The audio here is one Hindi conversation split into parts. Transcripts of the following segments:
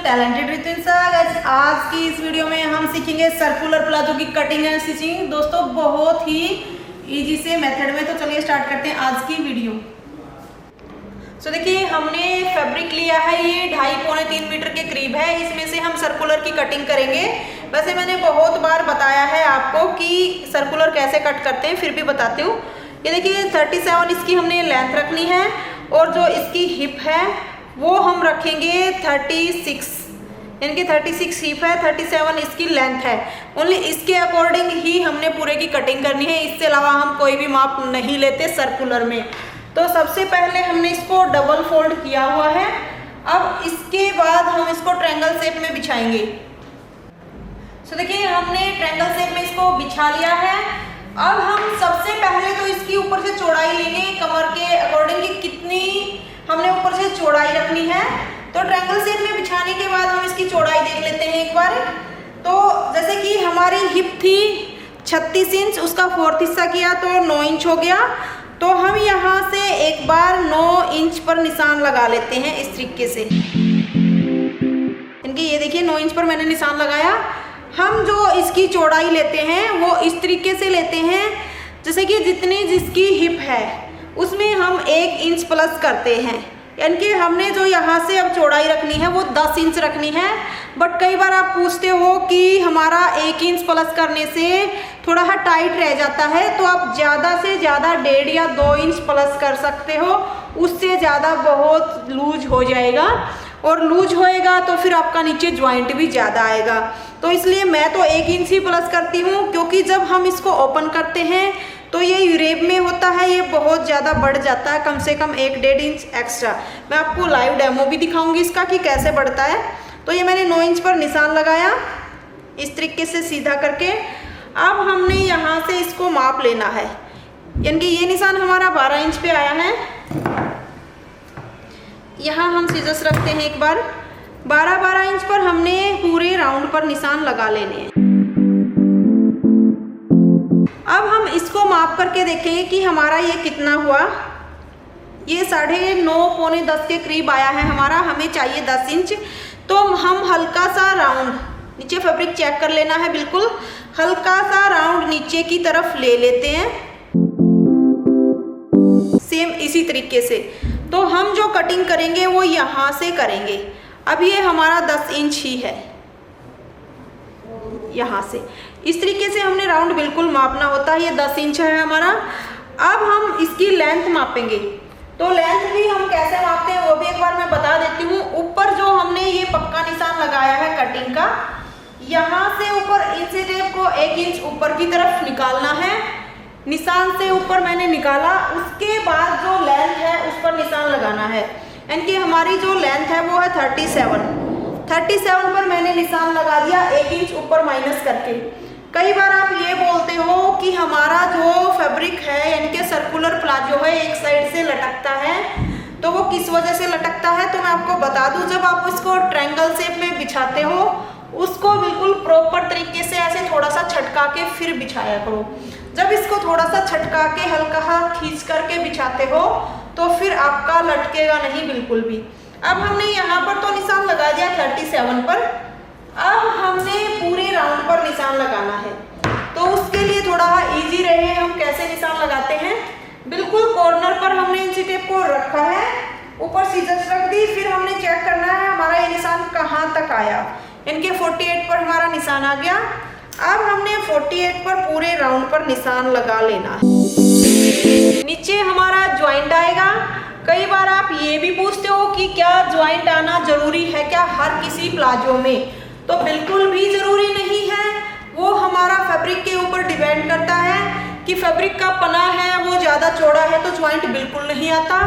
टैलेंटेड रितु। आज की इस वीडियो में हम सीखेंगे सर्कुलर प्लाजो की कटिंग एंड स्टिचिंग। दोस्तों बहुत ही इजी से मेथड में। तो चलिए स्टार्ट करते हैं आज की वीडियो। तो देखिए हमने फैब्रिक लिया है, ये 2.5-3 मीटर के करीब है। इसमें से हम सर्कुलर की कटिंग करेंगे। वैसे मैंने बहुत बार बताया है आपको कि सर्कुलर कैसे कट करते हैं, फिर भी बताती हूँ। ये देखिए 37 इसकी हमने लेंथ रखनी है और जो इसकी हिप है वो हम रखेंगे 36, यानी कि 36 हिप है, 37 इसकी लेंथ है। ओनली इसके अकॉर्डिंग ही हमने पूरे की कटिंग करनी है। इसके अलावा हम कोई भी माप नहीं लेते सर्कुलर में। तो सबसे पहले हमने इसको डबल फोल्ड किया हुआ है। अब इसके बाद हम इसको ट्रायंगल शेप में बिछाएंगे। तो देखिए हमने ट्रायंगल शेप में इसको बिछा लिया है। अब हम सबसे पहले तो इसकी ऊपर से चौड़ाई लेंगे कमर के अकॉर्डिंग कि कितनी हमने ऊपर से चौड़ाई रखनी है। तो ट्रायंगल शेप में बिछाने के बाद हम इसकी चौड़ाई देख लेते हैं एक बार। तो जैसे कि हमारी हिप थी 36 इंच, उसका 4th हिस्सा किया तो 9 इंच हो गया। तो हम यहाँ से एक बार 9 इंच पर निशान लगा लेते हैं इस तरीके से। इनकी ये देखिए 9 इंच पर मैंने निशान लगाया। हम जो इसकी चौड़ाई लेते हैं वो इस तरीके से लेते हैं जैसे कि जितनी जिसकी हिप है उसमें हम 1 इंच प्लस करते हैं। यानी कि हमने जो यहाँ से अब चौड़ाई रखनी है वो 10 इंच रखनी है। बट कई बार आप पूछते हो कि हमारा 1 इंच प्लस करने से थोड़ा सा टाइट रह जाता है, तो आप ज़्यादा से ज़्यादा 1.5 या 2 इंच प्लस कर सकते हो। उससे ज़्यादा बहुत लूज हो जाएगा और लूज होएगा तो फिर आपका नीचे ज्वाइंट भी ज़्यादा आएगा। तो इसलिए मैं तो 1 इंच ही प्लस करती हूँ, क्योंकि जब हम इसको ओपन करते हैं तो ये यूरेब में होता है, ये बहुत ज़्यादा बढ़ जाता है, कम से कम 1-1.5 इंच एक्स्ट्रा। मैं आपको लाइव डेमो भी दिखाऊंगी इसका कि कैसे बढ़ता है। तो ये मैंने 9 इंच पर निशान लगाया इस तरीके से सीधा करके। अब हमने यहाँ से इसको माप लेना है, यानी कि ये निशान हमारा 12 इंच पे आया है। यहाँ हम सीजर्स रखते हैं एक बार। 12-12 इंच पर हमने पूरे राउंड पर निशान लगा लेने हैं। अब हम इसको माप करके देखेंगे कि हमारा ये कितना हुआ। ये 9.5 पौने 10 के करीब आया है हमारा। हमें चाहिए 10 इंच। तो हम हल्का सा राउंड नीचे फैब्रिक चेक कर लेना है, बिल्कुल हल्का सा राउंड नीचे की तरफ ले लेते हैं सेम इसी तरीके से। तो हम जो कटिंग करेंगे वो यहाँ से करेंगे। अब ये हमारा 10 इंच ही है, यहाँ से इस तरीके से हमने राउंड बिल्कुल मापना होता है। ये 10 इंच है हमारा। अब हम इसकी लेंथ मापेंगे। तो लेंथ भी हम कैसे मापते हैं वो भी एक बार मैं बता देती हूँ। ऊपर जो हमने ये पक्का निशान लगाया है कटिंग का, यहाँ से ऊपर इंची टेप को 1 इंच ऊपर की तरफ निकालना है। निशान से ऊपर मैंने निकाला, उसके बाद जो लेंथ है उस पर निशान लगाना है। यानी कि हमारी जो लेंथ है वो है 37 पर मैंने निशान लगा दिया 1 इंच ऊपर माइनस करके। कई बार आप ये बोलते हो कि हमारा जो फैब्रिक है यानी कि सर्कुलर प्लाजो है एक साइड से लटकता है, तो वो किस वजह से लटकता है। तो मैं आपको बता दूं, जब आप इसको ट्रायंगल शेप में बिछाते हो उसको बिल्कुल प्रॉपर तरीके से ऐसे थोड़ा सा छटका के फिर बिछाया करो। जब इसको थोड़ा सा छटका के हल्का खींच करके बिछाते हो तो फिर आपका लटकेगा नहीं बिल्कुल भी। अब हमने यहाँ पर तो निशान लगा दिया 37 पर। अब हमने पूरे राउंड पर निशान लगाना है। तो उसके लिए थोड़ा इजी रहे हम कैसे निशान लगाते हैं। बिल्कुल कॉर्नर पर हमने इंची टेप को रखा है, ऊपर सीजर्स रख दी, फिर हमने चेक करना है हमारा ये निशान कहाँ तक आया। इनके 48 पर हमारा निशान आ गया। अब हमने 48 पर पूरे राउंड पर निशान लगा लेना है। नीचे हमारा ज्वाइंट आएगा। कई बार आप ये भी पूछते हो कि क्या ज्वाइंट आना जरूरी है क्या हर किसी प्लाजो में। तो बिल्कुल भी जरूरी नहीं है, वो हमारा फैब्रिक के ऊपर डिपेंड करता है कि फैब्रिक का पना है वो ज़्यादा चौड़ा है तो ज्वाइंट बिल्कुल नहीं आता।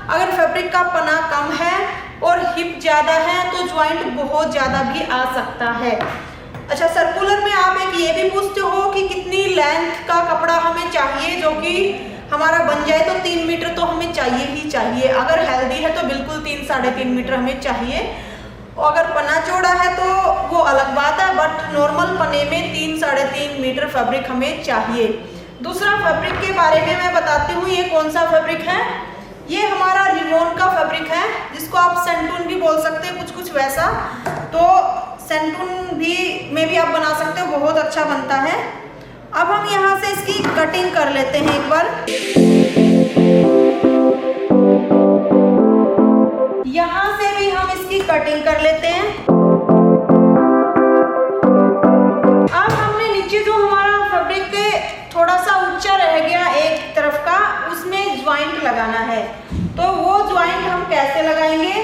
अगर फैब्रिक का पना कम है और हिप ज़्यादा है तो ज्वाइंट बहुत ज़्यादा भी आ सकता है। अच्छा, सर्कुलर में आप एक ये भी पूछते हो कि कितनी लेंथ का कपड़ा हमें चाहिए जो कि हमारा बन जाए। तो 3 मीटर तो हमें चाहिए ही चाहिए। अगर हेल्दी है तो बिल्कुल 3-3.5 मीटर हमें चाहिए। और अगर पना चौड़ा है तो वो अलग बात है, बट नॉर्मल पने में 3-3.5 मीटर फैब्रिक हमें चाहिए। दूसरा फैब्रिक के बारे में मैं बताती हूँ। ये कौन सा फैब्रिक है, ये हमारा रिमोन का फैब्रिक है, जिसको आप सेंटून भी बोल सकते हैं, कुछ वैसा। तो सेंटून भी में भी आप बना सकते हो, बहुत अच्छा बनता है। अब हम यहाँ से इसकी कटिंग कर लेते हैं एक बार। यहाँ से भी हम इसकी कटिंग कर लेते हैं। अब हमने नीचे जो हमारा फैब्रिक थोड़ा सा ऊंचा रह गया एक तरफ का, उसमें ज्वाइंट लगाना है। तो वो ज्वाइंट हम कैसे लगाएंगे,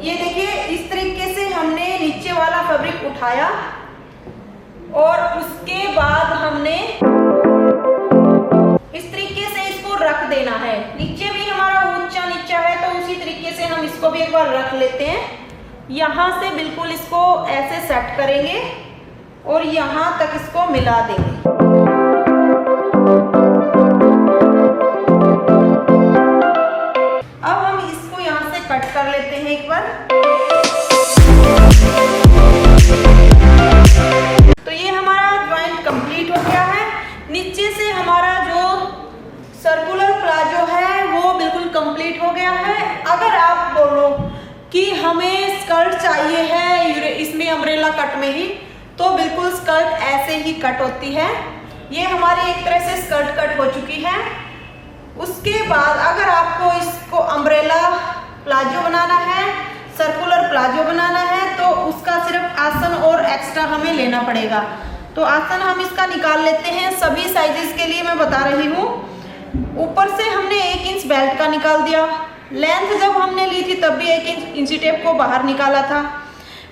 ये देखिए इस तरीके से हमने नीचे वाला फैब्रिक उठाया और उसके बाद हमने इस तरीके से इसको रख देना है। नीचे भी हमारा ऊंचा नीचा है तो उसी तरीके से हम इसको भी एक बार रख लेते हैं। यहाँ से बिल्कुल इसको ऐसे सेट करेंगे और यहाँ तक इसको मिला देंगे। अब हम इसको यहाँ से कट कर लेते हैं एक बार। तो ये हमारा ज्वाइंट कंप्लीट हो गया है। नीचे से हमारा जो सर्कुलर प्लाजो है वो बिल्कुल कंप्लीट हो गया है। अगर आप बोलो कि हमें स्कर्ट चाहिए है इसमें अम्ब्रेला कट में ही, तो बिल्कुल स्कर्ट ऐसे ही कट होती है। ये हमारी एक तरह से स्कर्ट कट हो चुकी है। उसके बाद अगर आपको इसको अम्ब्रेला प्लाजो बनाना है, सर्कुलर प्लाजो बनाना है, तो उसका सिर्फ आसन और एक्स्ट्रा हमें लेना पड़ेगा। तो आसन हम इसका निकाल लेते हैं। सभी साइजेस के लिए मैं बता रही हूँ। ऊपर से हमने 1 इंच बेल्ट का निकाल दिया। लेंथ जब हमने ली थी तब भी 1 इंच इंची टेप को बाहर निकाला था,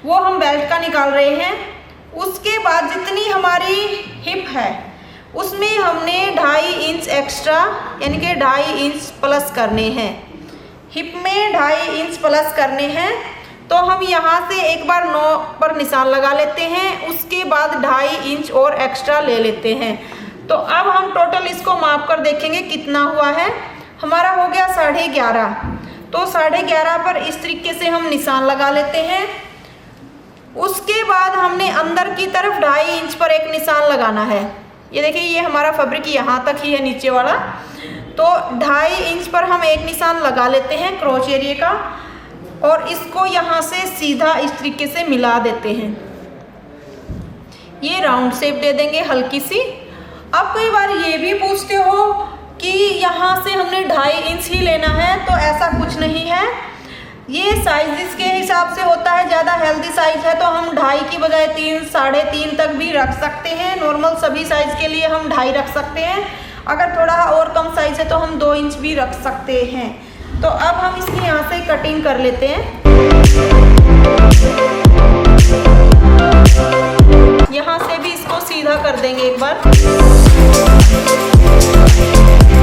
वो हम बेल्ट का निकाल रहे हैं। उसके बाद जितनी हमारी हिप है उसमें हमने 2.5 इंच एक्स्ट्रा यानी कि 2.5 इंच प्लस करने हैं। हिप में 2.5 इंच प्लस करने हैं। तो हम यहाँ से एक बार 9 पर निशान लगा लेते हैं। उसके बाद 2.5 इंच और एक्स्ट्रा ले लेते हैं। तो अब हम टोटल इसको माप कर देखेंगे कितना हुआ है। हमारा हो गया 11.5। तो 11.5 पर इस तरीके से हम निशान लगा लेते हैं। उसके बाद हमने अंदर की तरफ 2.5 इंच पर एक निशान लगाना है। ये देखिए ये हमारा फैब्रिक यहाँ तक ही है नीचे वाला। तो 2.5 इंच पर हम एक निशान लगा लेते हैं क्रॉच एरिया का और इसको यहाँ से सीधा इस तरीके से मिला देते हैं। ये राउंड शेप दे देंगे हल्की सी। अब कई बार ये भी पूछते हो कि यहाँ से हमने 2.5 इंच ही लेना है, तो ऐसा कुछ नहीं है। ये साइज के हिसाब से होता है। ज़्यादा हेल्दी साइज है तो हम 2.5 की बजाय 3, 3.5 तक भी रख सकते हैं। नॉर्मल सभी साइज के लिए हम 2.5 रख सकते हैं। अगर थोड़ा और कम साइज है तो हम 2 इंच भी रख सकते हैं। तो अब हम इसकी यहाँ से कटिंग कर लेते हैं। यहाँ से भी इसको सीधा कर देंगे एक बार।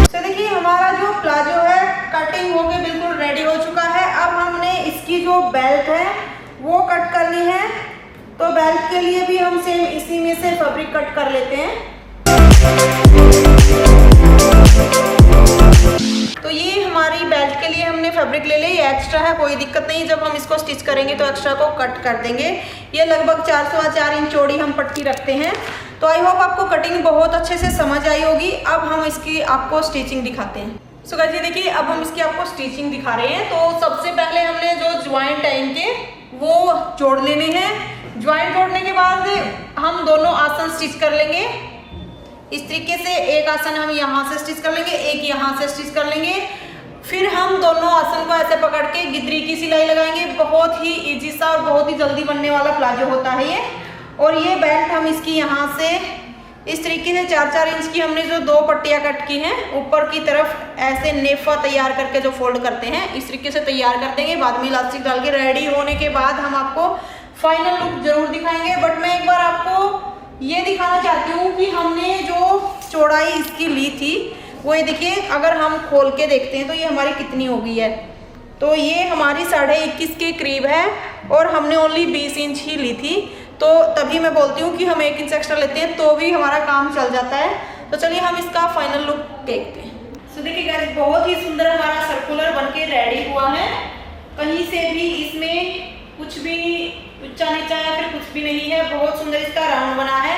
तो देखिए हमारा जो प्लाजो है कटिंग हो के बिल्कुल रेडी हो चुका है। अब हमने इसकी जो बेल्ट है वो कट करनी है। तो बेल्ट के लिए भी हम सेम इसी में से फैब्रिक कट कर लेते हैं। तो ये हमारी बेल्ट के लिए हमने फैब्रिक ले ली। ये एक्स्ट्रा है, कोई दिक्कत नहीं। जब हम इसको स्टिच करेंगे तो एक्स्ट्रा को कट कर देंगे। ये लगभग 4 इंच चौड़ी हम पट्टी रखते हैं। तो आई होप आपको कटिंग बहुत अच्छे से समझ आई होगी। अब हम इसकी आपको स्टिचिंग दिखाते हैं। सो गाइस ये देखिए अब हम इसकी आपको स्टिचिंग दिखा रहे हैं। तो सबसे पहले हमने जो ज्वाइंट है इनके वो जोड़ लेने हैं। ज्वाइंट जोड़ने के बाद हम दोनों आसन स्टिच कर लेंगे। इस तरीके से एक आसन हम यहाँ से स्टिच कर लेंगे, एक यहाँ से स्टिच कर लेंगे। फिर हम दोनों आसन को ऐसे पकड़ के गिदरी की सिलाई लगाएंगे। बहुत ही इजी सा और बहुत ही जल्दी बनने वाला प्लाजो होता है ये। और ये बेल्ट हम इसकी यहाँ से इस तरीके से 4 इंच की हमने जो 2 पट्टियाँ कट की हैं ऊपर की तरफ ऐसे नेफा तैयार करके जो फोल्ड करते हैं इस तरीके से तैयार कर देंगे। बाद में इलास्टिक डाल के रेडी होने के बाद हम आपको फाइनल लुक जरूर दिखाएंगे। बट मैं एक बार आपको ये दिखाना चाहती हूँ कि हमने जो चौड़ाई इसकी ली थी वो ये देखिए, अगर हम खोल के देखते हैं तो ये हमारी कितनी हो गई है। तो ये हमारी 21.5 के करीब है और हमने ओनली 20 इंच ही ली थी। तो तभी मैं बोलती हूँ कि हम 1 इंच एक्स्ट्रा लेते हैं तो भी हमारा काम चल जाता है। तो चलिए हम इसका फाइनल लुक देखते हैं। तो देखिए गाइस बहुत ही सुंदर हमारा सर्कुलर बनके रेडी हुआ है। कहीं से भी इसमें कुछ भी ऊंचा नीचा या फिर कुछ भी नहीं है। बहुत सुंदर इसका राउंड बना है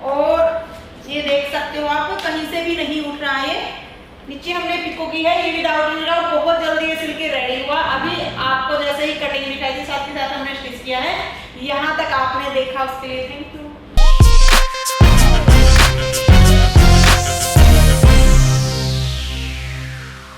और ये देख सकते हो आप कहीं से भी नहीं उठ रहा है। नीचे हमने पिको की है, ये विदाउट बहुत जल्दी ये सिल के रेडी हुआ। अभी आपको जैसे ही कटिंग दिखाई थी साथ ही साथ हमने स्टिच किया है। यहाँ तक आपने देखा उसके लिए थैंक यू।